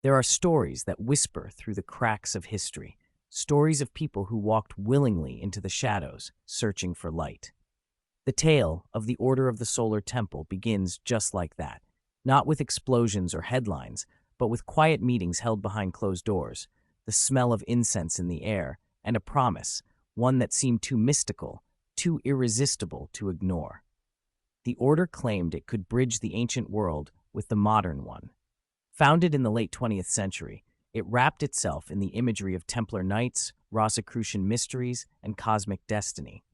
There are stories that whisper through the cracks of history, stories of people who walked willingly into the shadows, searching for light. The tale of the Order of the Solar Temple begins just like that, not with explosions or headlines, but with quiet meetings held behind closed doors, the smell of incense in the air, and a promise, one that seemed too mystical, too irresistible to ignore. The order claimed it could bridge the ancient world with the modern one. Founded in the late 20th century, it wrapped itself in the imagery of Templar knights, Rosicrucian mysteries, and cosmic destiny.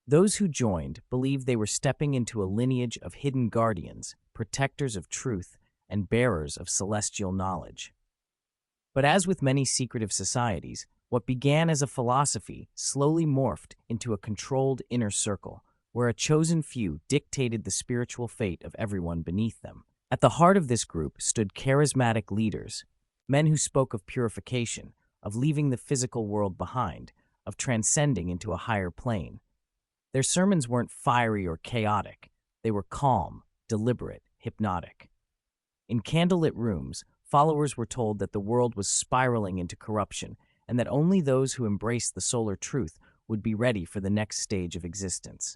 Those who joined believed they were stepping into a lineage of hidden guardians, protectors of truth, and bearers of celestial knowledge. But as with many secretive societies, what began as a philosophy slowly morphed into a controlled inner circle, where a chosen few dictated the spiritual fate of everyone beneath them. At the heart of this group stood charismatic leaders, men who spoke of purification, of leaving the physical world behind, of transcending into a higher plane. Their sermons weren't fiery or chaotic. They were calm, deliberate, hypnotic. In candlelit rooms, followers were told that the world was spiraling into corruption and that only those who embraced the solar truth would be ready for the next stage of existence.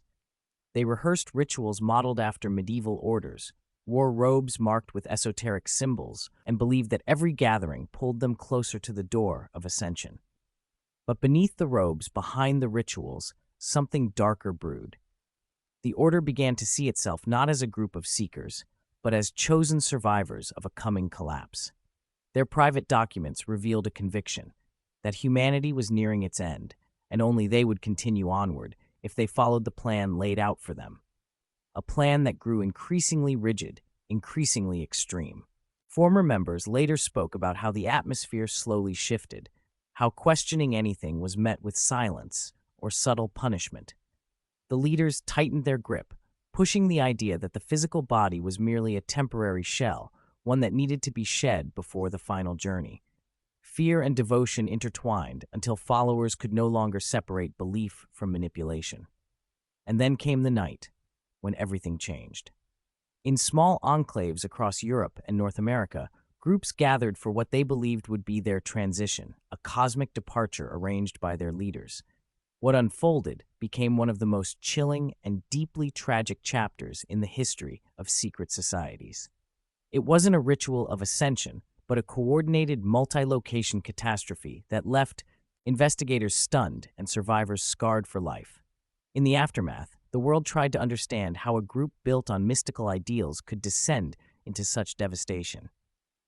They rehearsed rituals modeled after medieval orders, wore robes marked with esoteric symbols, and believed that every gathering pulled them closer to the door of ascension. But beneath the robes, behind the rituals, something darker brewed. The order began to see itself not as a group of seekers, but as chosen survivors of a coming collapse. Their private documents revealed a conviction that humanity was nearing its end, and only they would continue onward if they followed the plan laid out for them. A plan that grew increasingly rigid, increasingly extreme. Former members later spoke about how the atmosphere slowly shifted, how questioning anything was met with silence or subtle punishment. The leaders tightened their grip, pushing the idea that the physical body was merely a temporary shell, one that needed to be shed before the final journey. Fear and devotion intertwined until followers could no longer separate belief from manipulation. And then came the night, when everything changed. In small enclaves across Europe and North America, groups gathered for what they believed would be their transition, a cosmic departure arranged by their leaders. What unfolded became one of the most chilling and deeply tragic chapters in the history of secret societies. It wasn't a ritual of ascension, but a coordinated multi-location catastrophe that left investigators stunned and survivors scarred for life. In the aftermath, the world tried to understand how a group built on mystical ideals could descend into such devastation.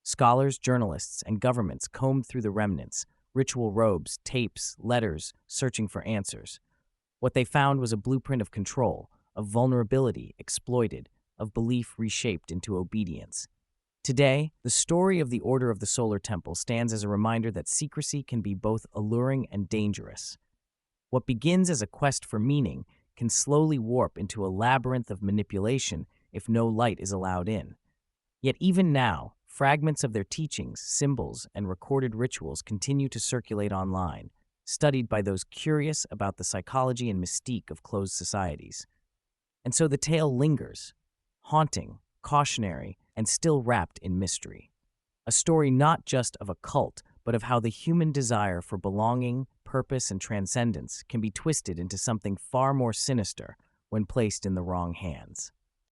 Scholars, journalists, and governments combed through the remnants, ritual robes, tapes, letters, searching for answers. What they found was a blueprint of control, of vulnerability exploited, of belief reshaped into obedience. Today, the story of the Order of the Solar Temple stands as a reminder that secrecy can be both alluring and dangerous. What begins as a quest for meaning can slowly warp into a labyrinth of manipulation if no light is allowed in. Yet even now, fragments of their teachings, symbols, and recorded rituals continue to circulate online, studied by those curious about the psychology and mystique of closed societies. And so the tale lingers, haunting, cautionary, and still wrapped in mystery. A story not just of a cult, but of how the human desire for belonging, purpose, and transcendence can be twisted into something far more sinister when placed in the wrong hands.